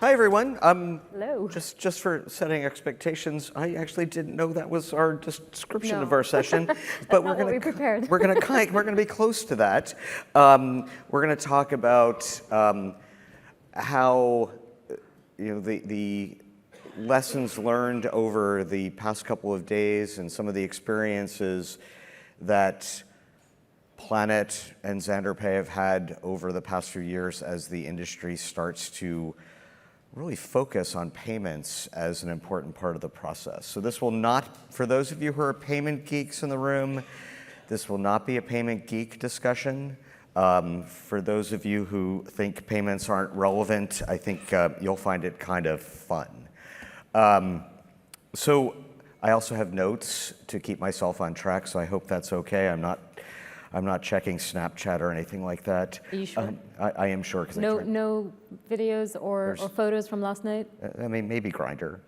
Hi everyone. Hello. Just for setting expectations, I actually didn't know that was our description of No. our session, but not what we prepared. we're gonna be close to that. We're gonna talk about how the lessons learned over the past couple of days and some of the experiences that Planet and XanderPay have had over the past few years as the industry starts to really focus on payments as an important part of the process. So this will not, for those of you who are payment geeks in the room, this will not be a payment geek discussion. For those of you who think payments aren't relevant, I think you'll find it kind of fun. So I also have notes to keep myself on track, so I hope that's okay. I'm not checking Snapchat or anything like that. Are you sure? I am sure. No videos or photos from last night? I mean, maybe Grindr.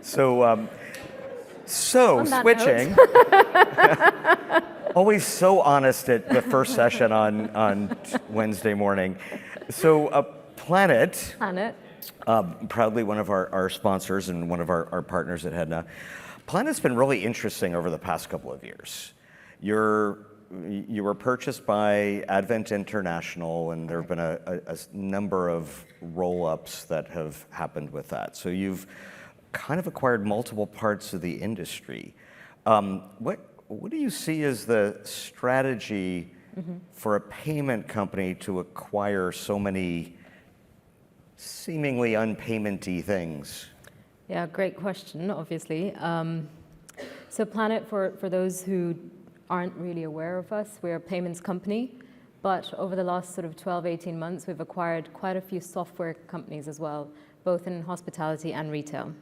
So switching. Always so honest at the first session on Wednesday morning. So Planet. Proudly one of our sponsors and one of our partners at HEDNA. Planet's been really interesting over the past couple of years. You were purchased by Advent International, and there have been a number of roll-ups that have happened with that. So you've kind of acquired multiple parts of the industry. What do you see as the strategy for a payment company to acquire so many seemingly unpayment-y things? Yeah, great question, obviously. So Planet, for those who aren't really aware of us, we're a payments company, but over the last sort of 12, 18 months, we've acquired quite a few software companies as well, both in hospitality and retail.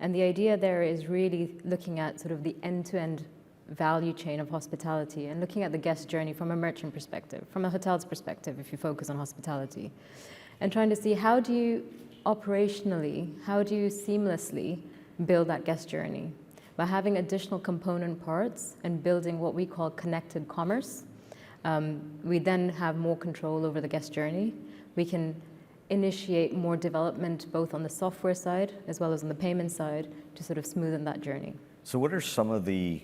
And the idea there is really looking at sort of the end-to-end value chain of hospitality and looking at the guest journey from a merchant perspective, from a hotel's perspective, if you focus on hospitality, and trying to see how do you seamlessly build that guest journey by having additional component parts and building what we call connected commerce. We then have more control over the guest journey. We can initiate more development both on the software side as well as on the payment side to sort of smoothen that journey. So what are some of the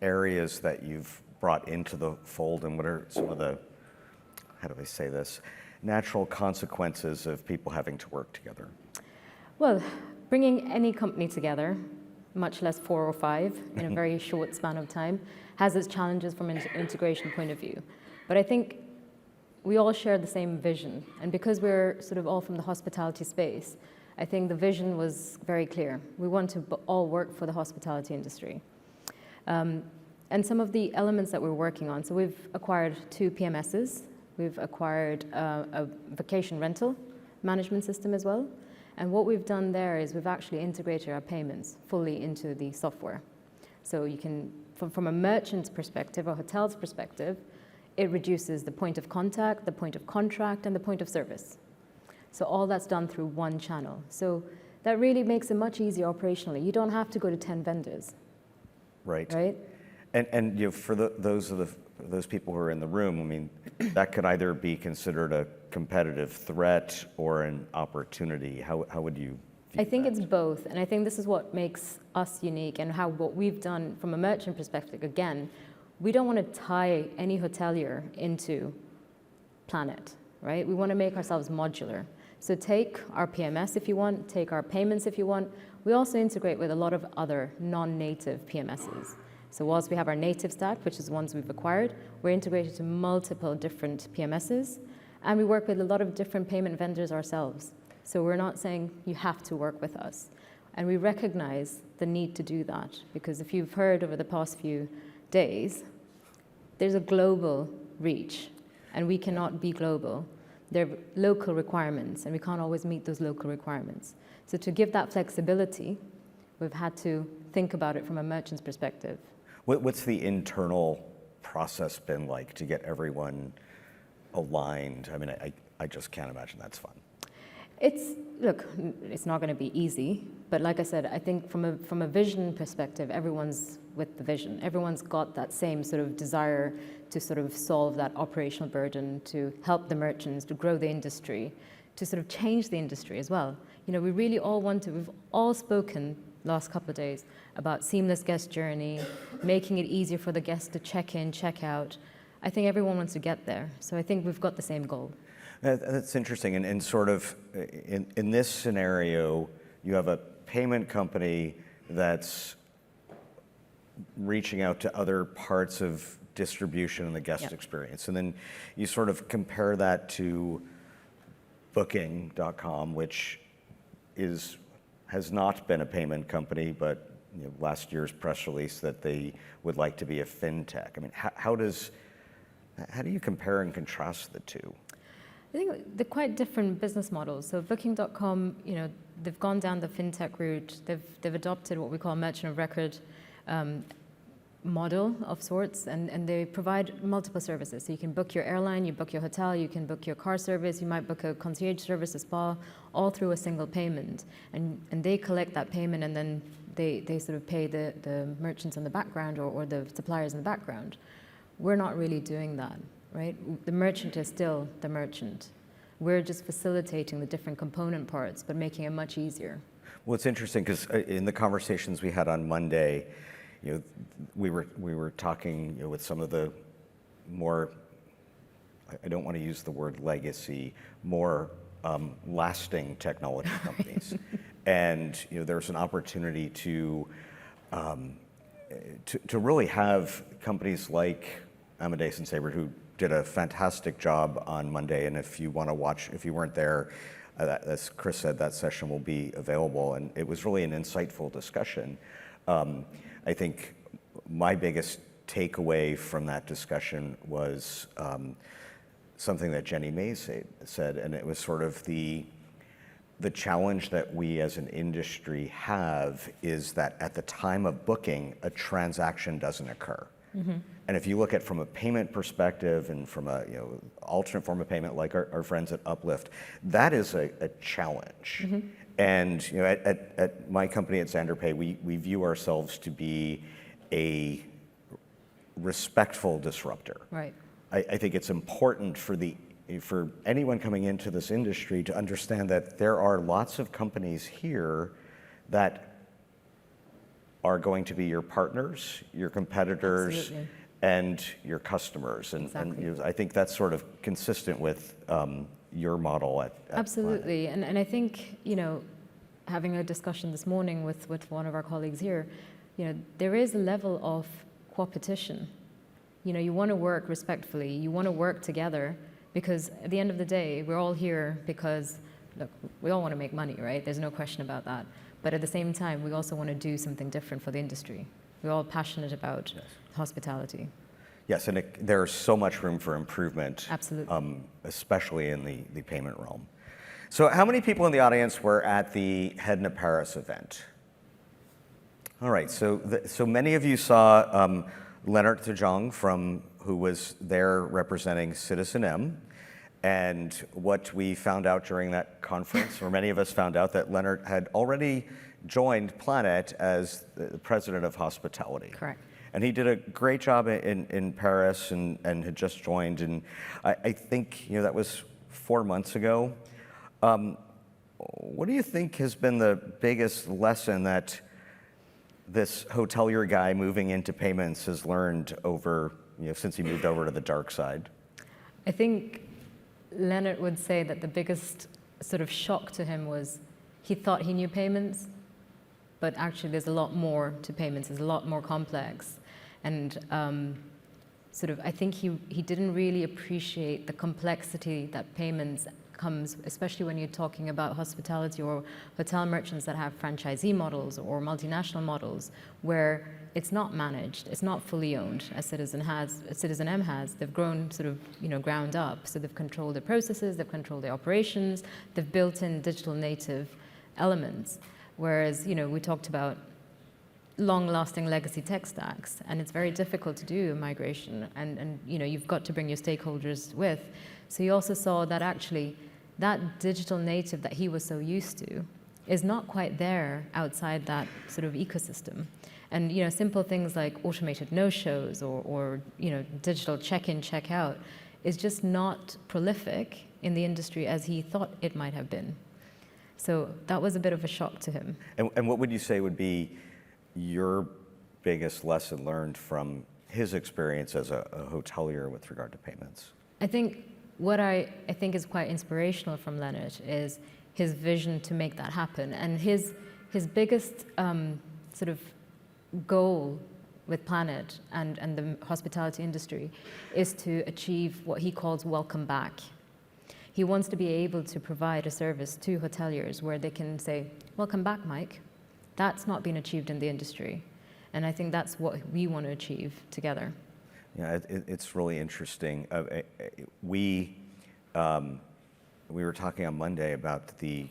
areas that you've brought into the fold, and what are some of the, how do I say this, natural consequences of people having to work together? Well, bringing any company together, much less 4 or 5 in a very short span of time, has its challenges from an integration point of view. But I think we all share the same vision. And because we're sort of all from the hospitality space, I think the vision was very clear. We want to all work for the hospitality industry. And some of the elements that we're working on, so we've acquired 2 PMSs. We've acquired a vacation rental management system as well. And what we've done there is we've actually integrated our payments fully into the software. So you can, from a merchant's perspective, a hotel's perspective, it reduces the point of contact, the point of contract, and the point of service. So all that's done through one channel. So that really makes it much easier operationally. You don't have to go to 10 vendors. Right. Right? And for those people who are in the room, I mean, that could either be considered a competitive threat or an opportunity. How would you view I think that? it's both, and I think this is what makes us unique and what we've done from a merchant perspective. Again, we don't want to tie any hotelier into Planet, right? We want to make ourselves modular. So take our PMS if you want, take our payments if you want. We also integrate with a lot of other non-native PMSs. So whilst we have our native stack, which is the ones we've acquired, we're integrated to multiple different PMSs, and we work with a lot of different payment vendors ourselves. So we're not saying you have to work with us. And we recognize the need to do that, because if you've heard over the past few days, there's a global reach, and we cannot be global. There are local requirements, and we can't always meet those local requirements. So to give that flexibility, we've had to think about it from a merchant's perspective. What's the internal process been like to get everyone aligned? I mean, I just can't imagine that's fun. Look, it's not going to be easy, but like I said, I think from a vision perspective, everyone's with the vision. Everyone's got that same sort of desire to sort of solve that operational burden, to help the merchants, to grow the industry, to sort of change the industry as well. You know, we really all want to, we've all spoken last couple of days about seamless guest journey, making it easier for the guests to check in, check out. I think everyone wants to get there. So I think we've got the same goal. That's interesting. And sort of in this scenario, you have a payment company that's reaching out to other parts of distribution and the guest experience. And then you sort of compare that to Booking.com, which has not been a payment company, but last year's press release that they would like to be a fintech. I mean, how do you compare and contrast the two? I think they're quite different business models. So Booking.com, they've gone down the fintech route. They've adopted what we call merchant of record model of sorts, and they provide multiple services. So you can book your airline, you book your hotel, you can book your car service, you might book a concierge service, a spa, all through a single payment. And they collect that payment, and then they sort of pay the merchants in the background or the suppliers in the background. We're not really doing that, right? The merchant is still the merchant. We're just facilitating the different component parts, but making it much easier. Well, it's interesting because in the conversations we had on Monday, we were talking with some of the more, I don't want to use the word legacy, more lasting technology companies, and there's an opportunity to really have companies like Amadeus and Sabre, who did a fantastic job on Monday. And if you want to watch, if you weren't there, as Chris said, that session will be available. And it was really an insightful discussion. I think my biggest takeaway from that discussion was something that Jenny Mays said, and it was sort of the challenge that we as an industry have is that at the time of booking, a transaction doesn't occur. Mm-hmm. And if you look at from a payment perspective and from a alternate form of payment like our friends at Uplift, that is a challenge. Mm-hmm. And at my company at XanderPay, we view ourselves to be a respectful disruptor. Right. I think it's important for anyone coming into this industry to understand that there are lots of companies here that are going to be your partners, your competitors, Absolutely. And your customers. Exactly. And I think that's sort of consistent with your model at Absolutely. And I think, having a discussion this morning with one of our colleagues here, there is a level of competition. You want to work respectfully, you want to work together, because at the end of the day, we're all here because, look, we all want to make money, right? There's no question about that. But at the same time, we also want to do something different for the industry. We're all passionate about hospitality. Yes, and there's so much room for improvement. Absolutely. Especially in the payment realm. So how many people in the audience were at the HEDNA Paris event? All right, so many of you saw Leonard Tejong who was there representing Citizen M. And what we found out during that conference, or many of us found out, that Leonard had already joined Planet as the president of hospitality. Correct. And he did a great job in Paris and had just joined. And I think that was 4 months ago. What do you think has been the biggest lesson that this hotelier guy moving into payments has learned over, since he moved over to the dark side? I think Leonard would say that the biggest sort of shock to him was he thought he knew payments, but actually there's a lot more to payments. It's a lot more complex. And I think he didn't really appreciate the complexity that payments comes, especially when you're talking about hospitality or hotel merchants that have franchisee models or multinational models, where it's not managed, it's not fully owned, as Citizen M has. They've grown sort of, ground up. So they've controlled their processes, they've controlled their operations, they've built in digital native elements. Whereas, we talked about long-lasting legacy tech stacks, and it's very difficult to do a migration, and you've got to bring your stakeholders with. So you also saw that actually that digital native that he was so used to is not quite there outside that sort of ecosystem. And simple things like automated no-shows or digital check-in, check-out is just not prolific in the industry as he thought it might have been. So that was a bit of a shock to him. And what would you say would be your biggest lesson learned from his experience as a hotelier with regard to payments? I think what I think is quite inspirational from Leonard is his vision to make that happen. And his biggest sort of goal with Planet and the hospitality industry is to achieve what he calls welcome back. He wants to be able to provide a service to hoteliers where they can say, welcome back, Mike. That's not been achieved in the industry. And I think that's what we want to achieve together. Yeah, it's really interesting. We were talking on Monday about the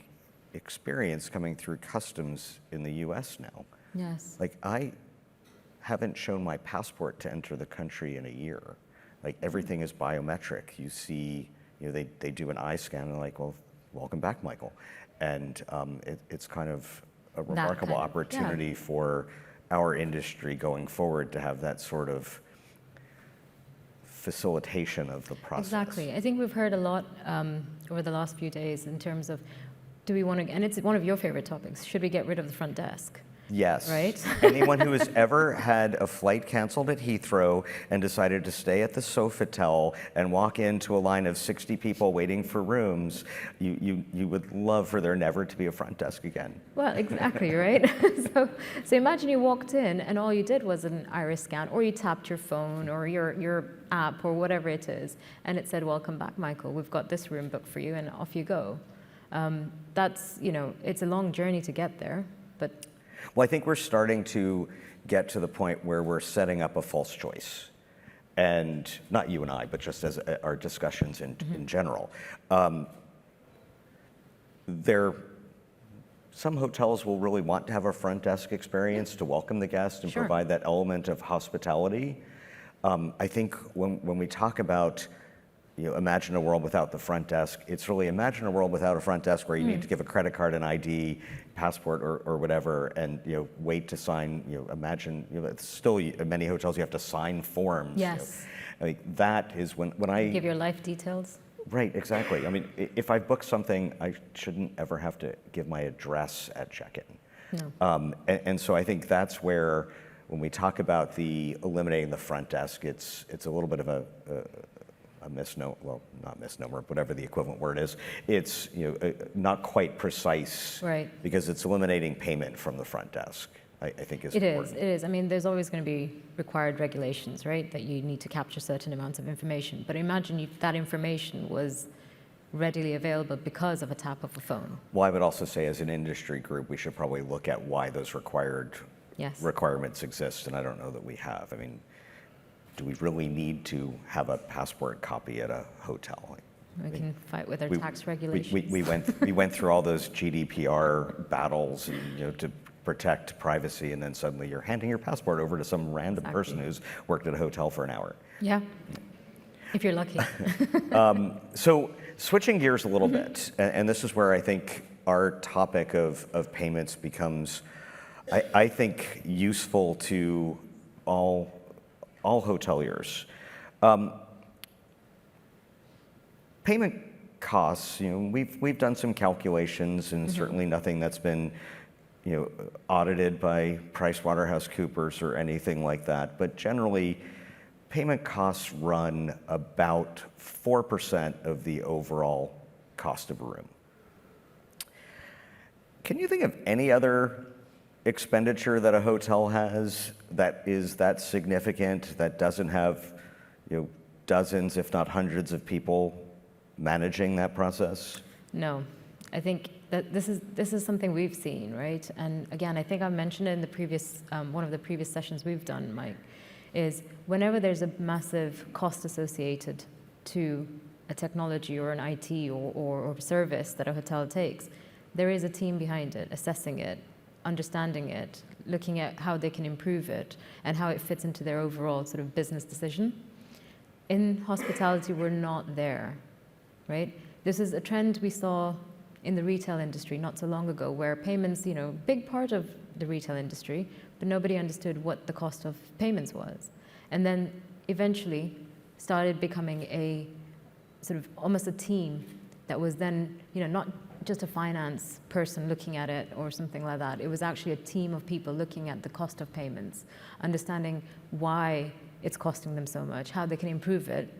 experience coming through customs in the US now. Yes. Like, I haven't shown my passport to enter the country in a year. Like, everything is biometric. You see, they do an eye scan and they're like, well, welcome back, Michael. And it's kind of a remarkable opportunity for our industry going forward to have that sort of facilitation of the process. Exactly. I think we've heard a lot over the last few days in terms of, do we want to, and it's one of your favorite topics, should we get rid of the front desk? Yes. Right? Anyone who has ever had a flight canceled at Heathrow and decided to stay at the Sofitel and walk into a line of 60 people waiting for rooms, you would love for there never to be a front desk again. Well, exactly, right? So imagine you walked in and all you did was an iris scan, or you tapped your phone or your app or whatever it is, and it said, welcome back, Michael. We've got this room booked for you, and off you go. That's, it's a long journey to get there, but... Well, I think we're starting to get to the point where we're setting up a false choice. And not you and I, but just as our discussions in general. Some hotels will really want to have a front desk experience to welcome the guest and provide that element of hospitality. I think when we talk about imagine a world without the front desk, it's really imagine a world without a front desk where you need to give a credit card, an ID, passport, or whatever, and wait to sign. Imagine it's still in many hotels you have to sign forms. Yes. I mean, that is when I give your life details. Right, exactly. I mean, if I book something, I shouldn't ever have to give my address at check-in. No. And so I think that's where, when we talk about the eliminating the front desk, it's a little bit of a misnomer, well, not misnomer, whatever the equivalent word is. It's not quite precise, right? Because it's eliminating payment from the front desk. I think is important. It is. I mean, there's always going to be required regulations, right? That you need to capture certain amounts of information. But imagine if that information was readily available because of a tap of a phone. Well, I would also say, as an industry group, we should probably look at why those requirements exist, and I don't know that we have. I mean, do we really need to have a passport copy at a hotel? We can fight with our tax regulations. We went through all those GDPR battles, to protect privacy, and then suddenly you're handing your passport over to some random person who's worked at a hotel for an hour. Yeah, if you're lucky. So switching gears a little bit, and this is where I think our topic of payments becomes, I think, useful to all hoteliers. Payment costs, we've done some calculations, and certainly nothing that's been audited by PricewaterhouseCoopers or anything like that. But generally, payment costs run about 4% of the overall cost of a room. Can you think of any other expenditure that a hotel has that is that significant, that doesn't have dozens, if not hundreds of people managing that process? No. I think that this is something we've seen, right? And again, I think I mentioned it in the previous one of the previous sessions we've done, Mike, is whenever there's a massive cost associated to a technology or an IT or service that a hotel takes, there is a team behind it, assessing it, understanding it, looking at how they can improve it and how it fits into their overall sort of business decision. In hospitality, we're not there, right? This is a trend we saw in the retail industry not so long ago, where payments, big part of the retail industry, but nobody understood what the cost of payments was. And then eventually started becoming a sort of almost a team that was then, not just a finance person looking at it or something like that. It was actually a team of people looking at the cost of payments, understanding why it's costing them so much, how they can improve it,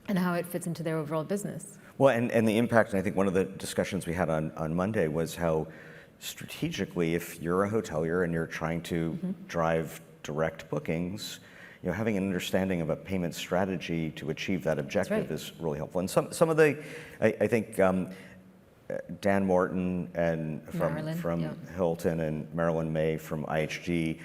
and how it fits into their overall business. Well, and the impact, and I think one of the discussions we had on Monday was how strategically, if you're a hotelier and you're trying to drive direct bookings, having an understanding of a payment strategy to achieve that objective is really helpful. And some of the, I think Dan Morton and from Hilton and Marilyn May from IHG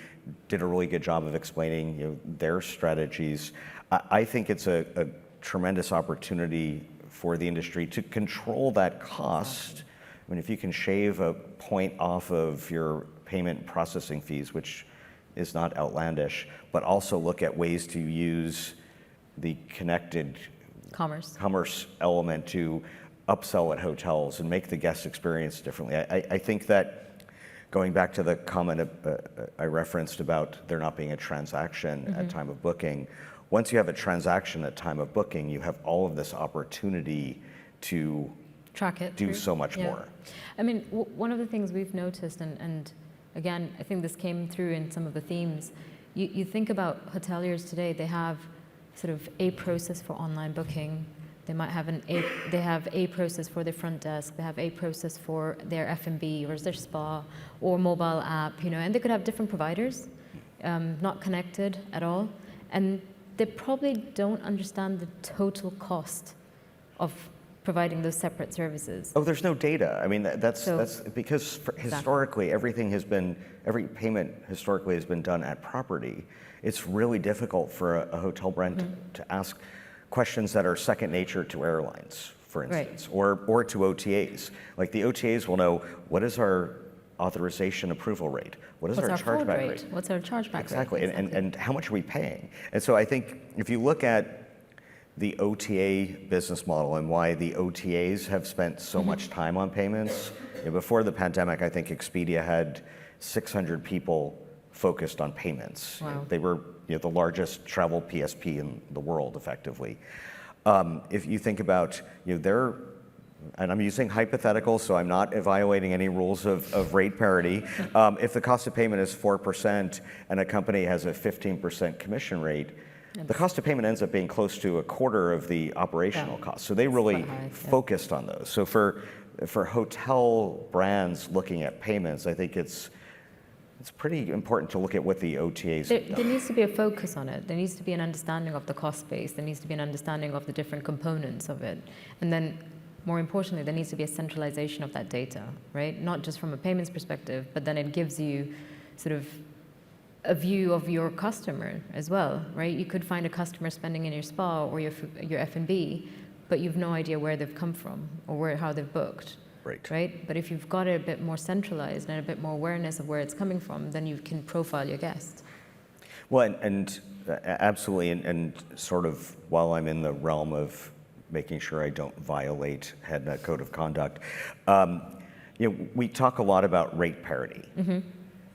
did a really good job of explaining their strategies. I think it's a tremendous opportunity for the industry to control that cost. I mean, if you can shave a point off of your payment processing fees, which is not outlandish, but also look at ways to use the connected commerce element to upsell at hotels and make the guest experience differently. I think that going back to the comment I referenced about there not being a transaction at time of booking, once you have a transaction at time of booking, you have all of this opportunity to track it, do so much more. I mean, one of the things we've noticed, and again, I think this came through in some of the themes, you think about hoteliers today, they have sort of a process for online booking. They might have they have a process for their front desk. They have a process for their F&B or their spa or mobile app, and they could have different providers, not connected at all. And they probably don't understand the total cost of providing those separate services. Oh, there's no data. I mean, that's because historically every payment historically has been done at property. It's really difficult for a hotel brand to ask questions that are second nature to airlines, for instance, or to OTAs. Like the OTAs will know, what is our authorization approval rate? What's our chargeback rate? What's our chargeback rate? Exactly, and how much are we paying? And so I think if you look at the OTA business model and why the OTAs have spent so much time on payments, before the pandemic, I think Expedia had 600 people focused on payments. Wow. They were the largest travel PSP in the world, effectively. If you think about their, and I'm using hypothetical, so I'm not violating any rules of rate parity. If the cost of payment is 4% and a company has a 15% commission rate, the cost of payment ends up being close to a quarter of the operational cost. So they really focused on those. So for hotel brands looking at payments, I think it's pretty important to look at what the OTAs have done. There needs to be a focus on it. There needs to be an understanding of the cost base. There needs to be an understanding of the different components of it. And then, more importantly, there needs to be a centralization of that data, right? Not just from a payments perspective, but then it gives you sort of a view of your customer as well, right? You could find a customer spending in your spa or your F&B, but you've no idea where they've come from or how they've booked. Right? But if you've got it a bit more centralized and a bit more awareness of where it's coming from, then you can profile your guest. Well, and absolutely, and sort of while I'm in the realm of making sure I don't violate HEDNA code of conduct, we talk a lot about rate parity.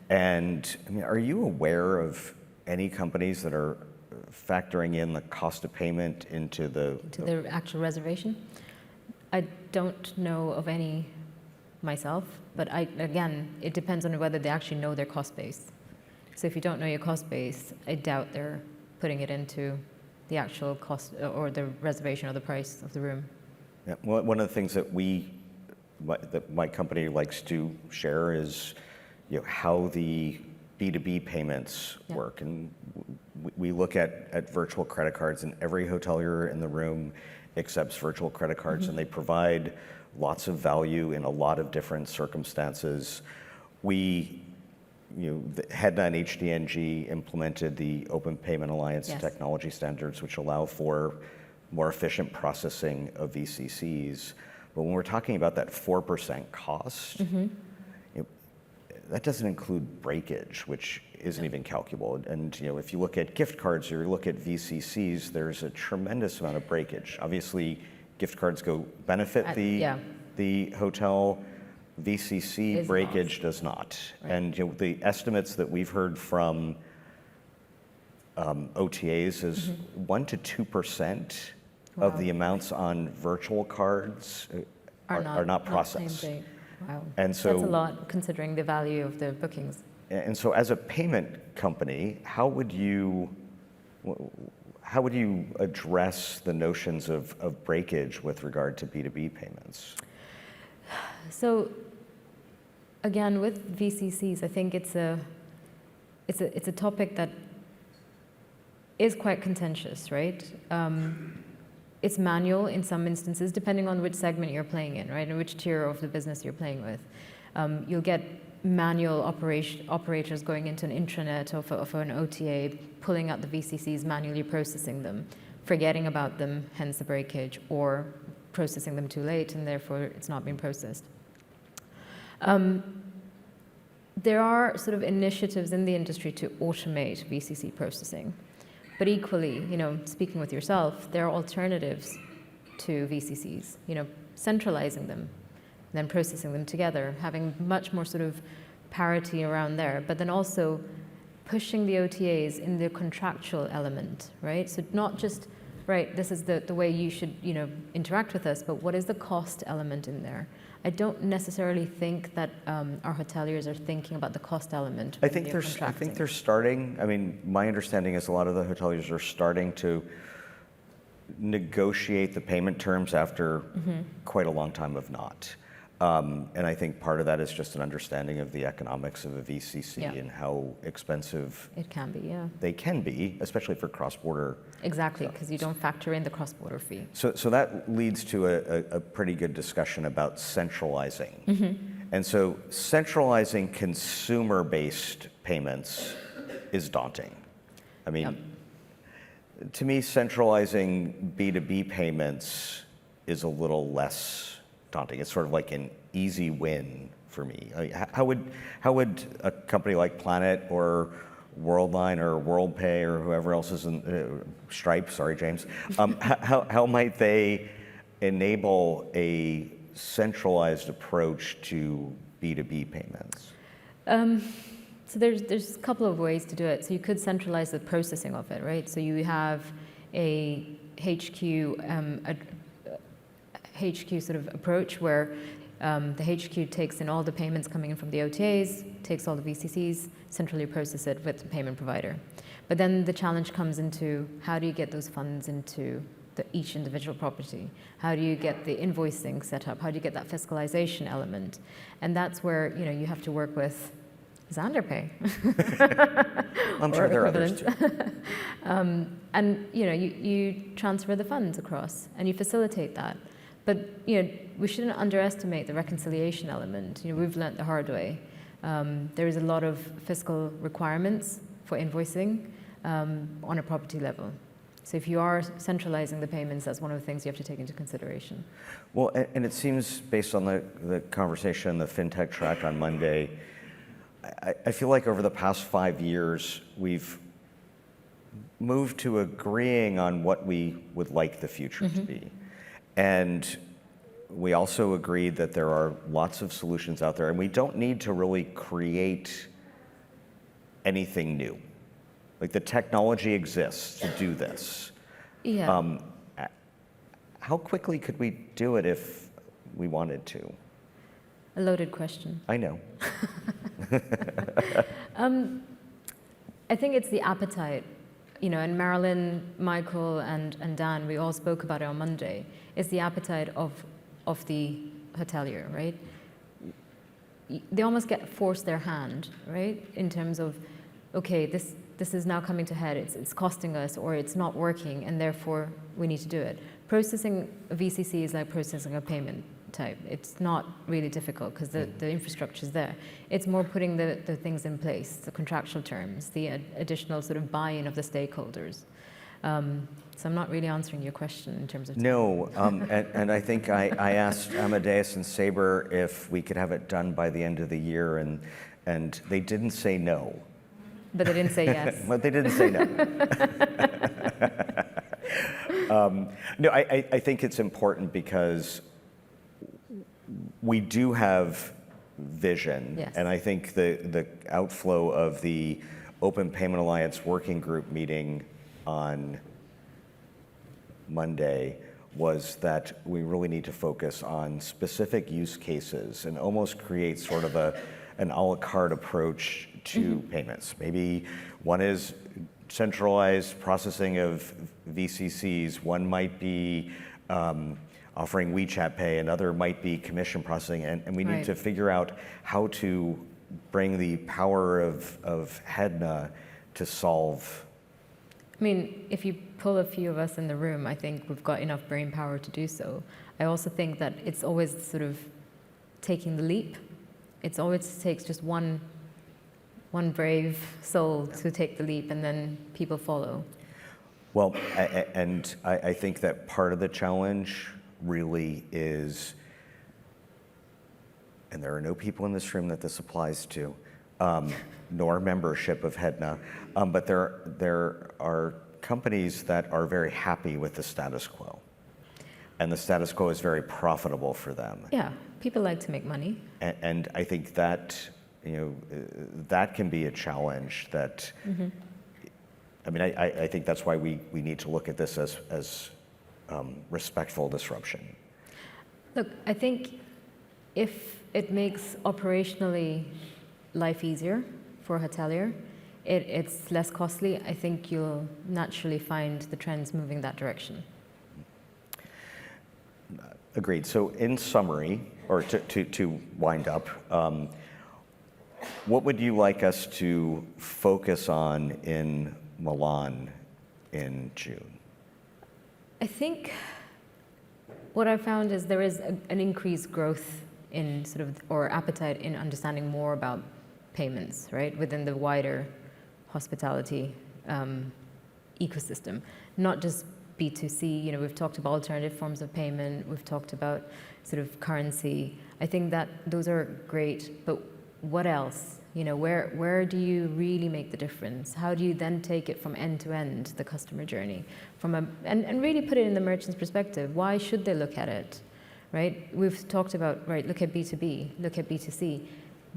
And I mean, are you aware of any companies that are factoring in the cost of payment into the actual reservation? I don't know of any myself, but again, it depends on whether they actually know their cost base. So if you don't know your cost base, I doubt they're putting it into the actual cost or the reservation or the price of the room. Yeah, well, one of the things that my company likes to share is how the B2B payments work. And we look at virtual credit cards, and every hotelier in the room accepts virtual credit cards, and they provide lots of value in a lot of different circumstances. The HEDNA and HDNG implemented the Open Payment Alliance technology standards, which allow for more efficient processing of VCCs. But when we're talking about that 4% cost, that doesn't include breakage, which isn't even calculable. And if you look at gift cards or you look at VCCs, there's a tremendous amount of breakage. Obviously, gift cards go benefit the hotel. VCC Is breakage not. does not. Right. And the estimates that we've heard from OTAs is 1% to 2% of the amounts on virtual cards are not processed. Same day. Wow. And so that's a lot considering the value of the bookings. And so as a payment company, how would you address the notions of breakage with regard to B2B payments? So again, with VCCs, I think it's a topic that is quite contentious, right? It's manual in some instances, depending on which segment you're playing in, right, and which tier of the business you're playing with. You'll get manual operators going into an intranet of an OTA, pulling out the VCCs, manually processing them, forgetting about them, hence the breakage, or processing them too late, and therefore it's not being processed. There are sort of initiatives in the industry to automate VCC processing. But equally, speaking with yourself, there are alternatives to VCCs, centralizing them, then processing them together, having much more sort of parity around there, but then also pushing the OTAs in the contractual element, right? So not just, right, this is the way you should, interact with us, but what is the cost element in there? I don't necessarily think that our hoteliers are thinking about the cost element. I think they're starting. I mean, my understanding is a lot of the hoteliers are starting to negotiate the payment terms after quite a long time of not. And I think part of that is just an understanding of the economics of a VCC and how expensive it can be, they can be, especially for cross-border. Exactly, because you don't factor in the cross-border fee. So that leads to a pretty good discussion about centralizing. And so centralizing consumer-based payments is daunting. I mean, to me, centralizing B2B payments is a little less daunting. It's sort of like an easy win for me. How would a company like Planet or Worldline or WorldPay or whoever else is in Stripe? Sorry, James. How might they enable a centralized approach to B2B payments? So there's a couple of ways to do it. So you could centralize the processing of it, right? So you have a HQ sort of approach where the HQ takes in all the payments coming in from the OTAs, takes all the VCCs, centrally process it with the payment provider. But then the challenge comes into how do you get those funds into each individual property? How do you get the invoicing set up? How do you get that fiscalization element? And that's where you have to work with XanderPay. I'm sure there are others too. And you transfer the funds across and you facilitate that. But we shouldn't underestimate the reconciliation element. We've learnt the hard way. There is a lot of fiscal requirements for invoicing on a property level. So if you are centralizing the payments, that's one of the things you have to take into consideration. Well, and it seems based on the conversation, the FinTech track on Monday, I feel like over the past 5 years, we've moved to agreeing on what we would like the future to be. And we also agreed that there are lots of solutions out there, and we don't need to really create anything new. Like the technology exists to do this. Yeah. How quickly could we do it if we wanted to? A loaded question. I know. I think it's the appetite. And Marilyn, Michael, and Dan, we all spoke about it on Monday. It's the appetite of the hotelier, right? They almost get forced their hand, right? In terms of, okay, this is now coming to head. It's costing us, or it's not working, and therefore we need to do it. Processing a VCC is like processing a payment type. It's not really difficult because the infrastructure is there. It's more putting the things in place, the contractual terms, the additional sort of buy-in of the stakeholders. So I'm not really answering your question in terms of time. No, and I think I asked Amadeus and Sabre if we could have it done by the end of the year, and they didn't say no. But they didn't say yes. But they didn't say no. No, I think it's important because we do have vision, Yes. and I think the outflow of the Open Payment Alliance Working Group meeting on Monday was that we really need to focus on specific use cases and almost create sort of an a la carte approach to payments. Maybe one is centralized processing of VCCs, one might be offering WeChat Pay, another might be commission processing, and we need to figure out how to bring the power of HEDNA to solve. I mean, if you pull a few of us in the room, I think we've got enough brain power to do so. I also think that it's always sort of taking the leap. It always takes just one brave soul to take the leap, and then people follow. Well, and I think that part of the challenge really is, and there are no people in this room that this applies to, nor membership of HEDNA, but there are companies that are very happy with the status quo, and the status quo is very profitable for them. Yeah, people like to make money. And I think that, that can be a challenge that, I mean, I think that's why we need to look at this as respectful disruption. Look, I think if it makes operationally life easier for a hotelier, it's less costly, I think you'll naturally find the trends moving that direction. Agreed. So in summary, or to wind up, what would you like us to focus on in Milan in June? I think what I found is there is an increased growth in sort of, or appetite in understanding more about payments, right, within the wider hospitality ecosystem, not just B2C. We've talked about alternative forms of payment, we've talked about sort of currency. I think that those are great, but what else? Where do you really make the difference? How do you then take it from end to end, the customer journey, and really put it in the merchant's perspective? Why should they look at it, right? We've talked about, look at B2B, look at B2C.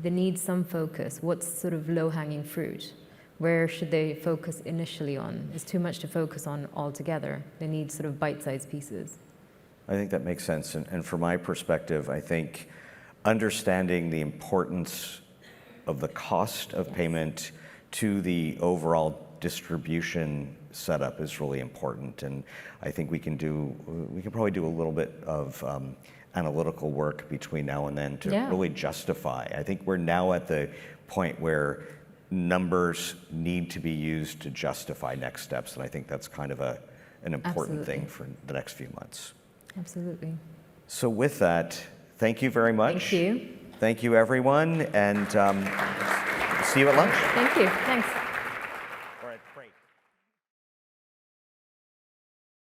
They need some focus. What's sort of low-hanging fruit? Where should they focus initially on? It's too much to focus on altogether. They need sort of bite-sized pieces. I think that makes sense. And from my perspective, I think understanding the importance of the cost of payment to the overall distribution setup is really important. And I think we can probably do a little bit of analytical work between now and then to really justify. I think we're now at the point where numbers need to be used to justify next steps, and I think that's kind of an important thing for the next few months. Absolutely. So with that, thank you very much. Thank you. Thank you, everyone, and see you at lunch. Thank you. Thanks.